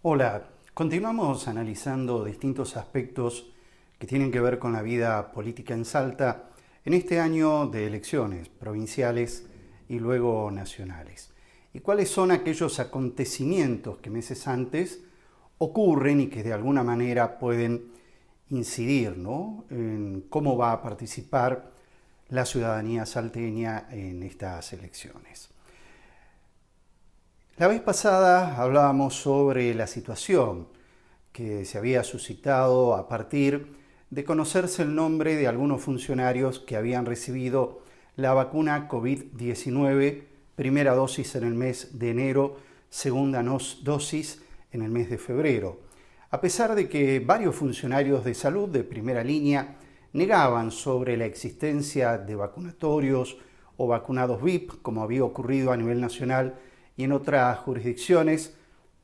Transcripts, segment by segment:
Hola, continuamos analizando distintos aspectos que tienen que ver con la vida política en Salta en este año de elecciones provinciales y luego nacionales. ¿Y cuáles son aquellos acontecimientos que meses antes ocurren y que de alguna manera pueden incidir, ¿no?, en cómo va a participar la ciudadanía salteña en estas elecciones? La vez pasada hablábamos sobre la situación que se había suscitado a partir de conocerse el nombre de algunos funcionarios que habían recibido la vacuna COVID-19, primera dosis en el mes de enero, segunda dosis en el mes de febrero. A pesar de que varios funcionarios de salud de primera línea negaban sobre la existencia de vacunatorios o vacunados VIP, como había ocurrido a nivel nacional y en otras jurisdicciones,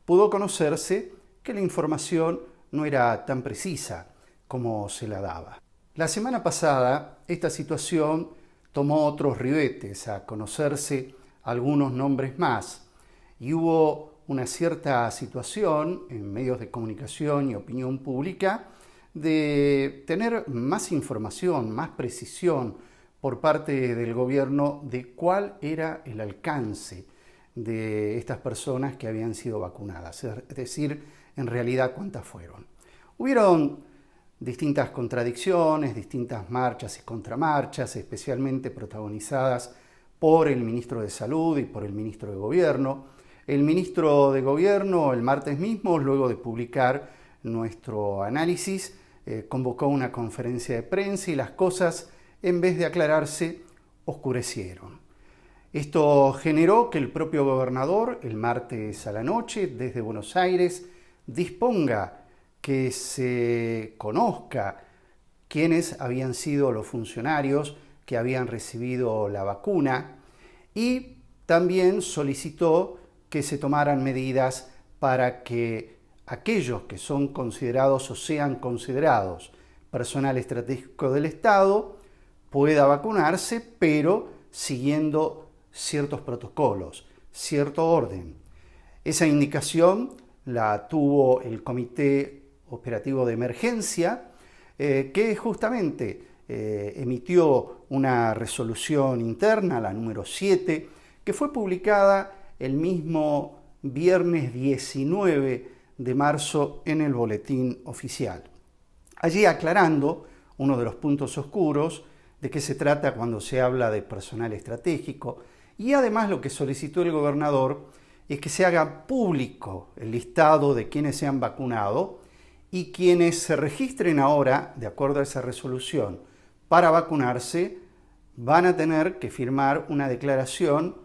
pudo conocerse que la información no era tan precisa como se la daba. La semana pasada, esta situación tomó otros ribetes, a conocerse algunos nombres más, y hubo una cierta situación en medios de comunicación y opinión pública de tener más información, más precisión por parte del gobierno de cuál era el alcance de estas personas que habían sido vacunadas, es decir, en realidad cuántas fueron. Hubieron distintas contradicciones, distintas marchas y contramarchas, especialmente protagonizadas por el ministro de Salud y por el ministro de Gobierno. El ministro de Gobierno, el martes mismo, luego de publicar nuestro análisis, convocó una conferencia de prensa y las cosas, en vez de aclararse, oscurecieron. Esto generó que el propio gobernador, el martes a la noche, desde Buenos Aires, disponga que se conozca quiénes habían sido los funcionarios que habían recibido la vacuna y también solicitó que se tomaran medidas para que aquellos que son considerados o sean considerados personal estratégico del Estado pueda vacunarse, pero siguiendo ciertos protocolos, cierto orden. Esa indicación la tuvo el Comité Operativo de Emergencia, que justamente emitió una resolución interna, la número 7, que fue publicada el mismo viernes 19 de marzo en el Boletín Oficial. Allí aclarando uno de los puntos oscuros de qué se trata cuando se habla de personal estratégico, y además lo que solicitó el gobernador es que se haga público el listado de quienes se han vacunado y quienes se registren ahora, de acuerdo a esa resolución, para vacunarse, van a tener que firmar una declaración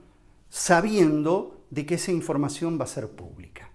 sabiendo de que esa información va a ser pública.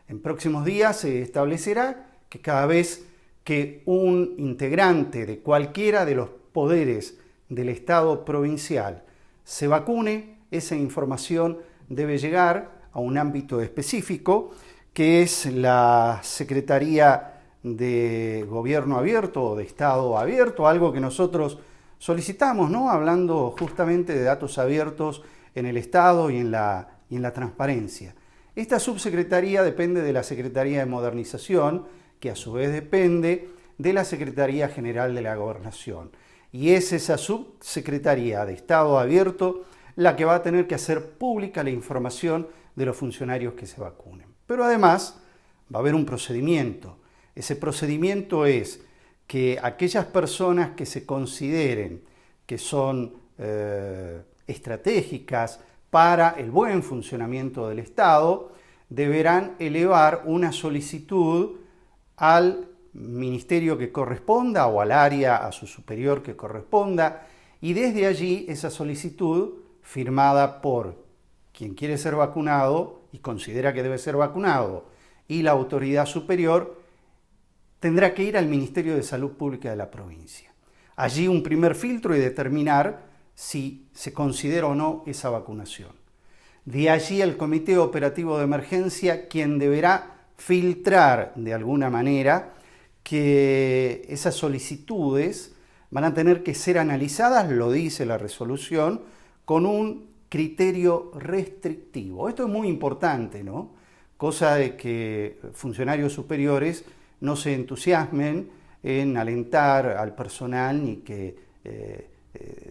En próximos días se establecerá que cada vez que un integrante de cualquiera de los poderes del Estado provincial se vacune, esa información debe llegar a un ámbito específico, que es la Secretaría de Gobierno Abierto o de Estado Abierto, algo que nosotros solicitamos, ¿no?, hablando justamente de datos abiertos en el Estado y en la transparencia. Esta subsecretaría depende de la Secretaría de Modernización, que a su vez depende de la Secretaría General de la Gobernación. Y es esa subsecretaría de Estado Abierto la que va a tener que hacer pública la información de los funcionarios que se vacunen. Pero además va a haber un procedimiento. Ese procedimiento es que aquellas personas que se consideren que son estratégicas para el buen funcionamiento del Estado deberán elevar una solicitud al ministerio que corresponda o al área, a su superior que corresponda, y desde allí esa solicitud, firmada por quien quiere ser vacunado y considera que debe ser vacunado, y la autoridad superior, tendrá que ir al Ministerio de Salud Pública de la provincia. Allí un primer filtro y determinar si se considera o no esa vacunación. De allí el Comité Operativo de Emergencia, quien deberá filtrar de alguna manera que esas solicitudes van a tener que ser analizadas, lo dice la resolución, con un criterio restrictivo. Esto es muy importante, ¿no? cosa de que funcionarios superiores no se entusiasmen en alentar al personal ni que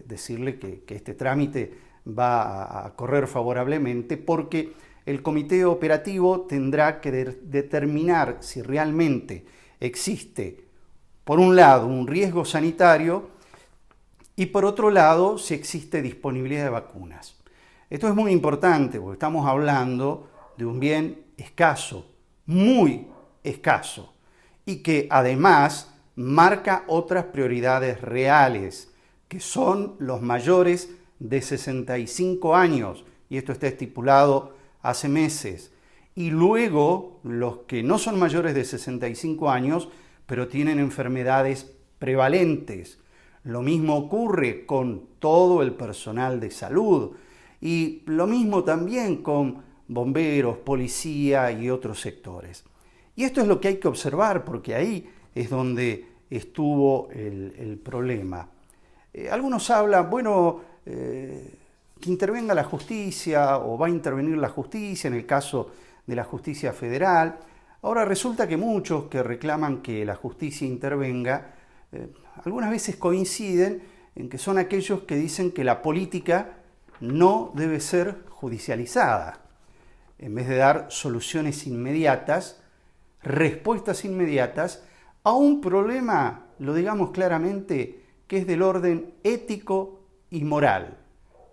decirle que este trámite va a correr favorablemente, porque el comité operativo tendrá que determinar si realmente existe, por un lado, un riesgo sanitario y por otro lado, si existe disponibilidad de vacunas. Esto es muy importante porque estamos hablando de un bien escaso, muy escaso, y que además marca otras prioridades reales, que son los mayores de 65 años, y esto está estipulado hace meses, y luego los que no son mayores de 65 años, pero tienen enfermedades prevalentes. Lo mismo ocurre con todo el personal de salud, y lo mismo también con bomberos, policía y otros sectores. Y esto es lo que hay que observar, porque ahí es donde estuvo el problema. Algunos hablan, bueno, que intervenga la justicia o va a intervenir la justicia en el caso de la justicia federal. Ahora resulta que muchos que reclaman que la justicia intervenga, algunas veces coinciden en que son aquellos que dicen que la política no debe ser judicializada. En vez de dar soluciones inmediatas, respuestas inmediatas a un problema, lo digamos claramente, que es del orden ético y moral,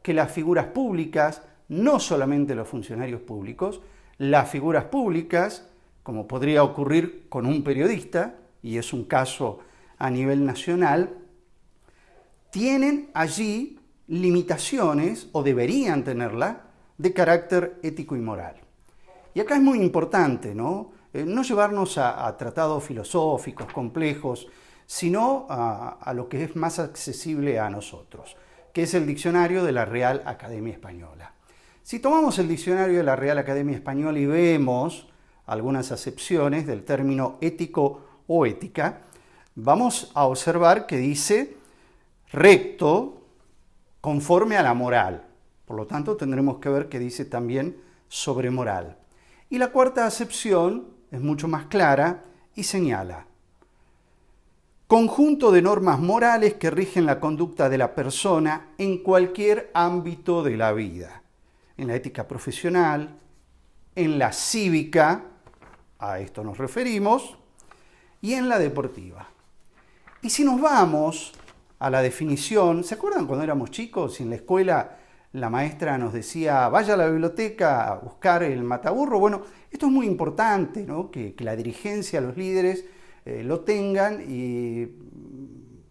que las figuras públicas, no solamente los funcionarios públicos, las figuras públicas, como podría ocurrir con un periodista, y es un caso a nivel nacional, tienen allí limitaciones, o deberían tenerla, de carácter ético y moral. Y acá es muy importante, ¿no? No llevarnos a tratados filosóficos complejos, sino a lo que es más accesible a nosotros, que es el diccionario de la Real Academia Española. Si tomamos el diccionario de la Real Academia Española y vemos algunas acepciones del término ético o ética, vamos a observar que dice recto, conforme a la moral. Por lo tanto, tendremos que ver qué dice también sobre moral. Y la cuarta acepción es mucho más clara y señala: conjunto de normas morales que rigen la conducta de la persona en cualquier ámbito de la vida. En la ética profesional, en la cívica, a esto nos referimos, y en la deportiva. Y si nos vamos a la definición, ¿se acuerdan cuando éramos chicos y en la escuela la maestra nos decía, vaya a la biblioteca a buscar el mataburro? Bueno, esto es muy importante, ¿no? Que la dirigencia, los líderes lo tengan, y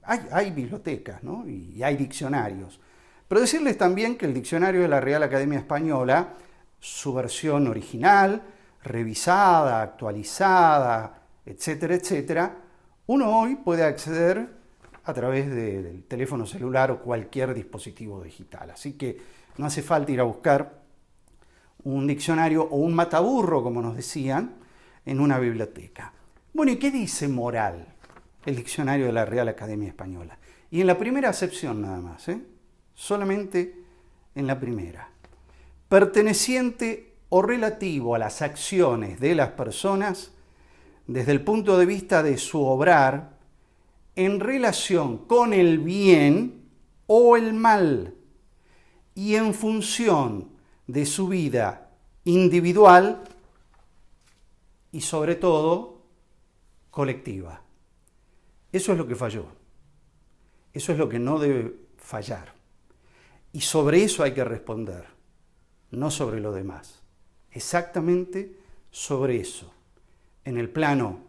hay bibliotecas, ¿no? Y hay diccionarios. Pero decirles también que el diccionario de la Real Academia Española, su versión original, revisada, actualizada, etcétera, etcétera, uno hoy puede acceder a través del teléfono celular o cualquier dispositivo digital. Así que no hace falta ir a buscar un diccionario o un mataburro, como nos decían, en una biblioteca. Bueno, ¿y qué dice moral el diccionario de la Real Academia Española? Y en la primera acepción nada más, solamente en la primera. Perteneciente o relativo a las acciones de las personas desde el punto de vista de su obrar en relación con el bien o el mal y en función de su vida individual y sobre todo colectiva. Eso es lo que falló. Eso es lo que no debe fallar. Y sobre eso hay que responder, no sobre lo demás. Exactamente sobre eso, en el plano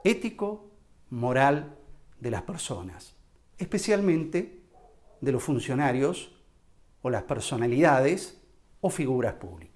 ético, moral de las personas, especialmente de los funcionarios o las personalidades o figuras públicas.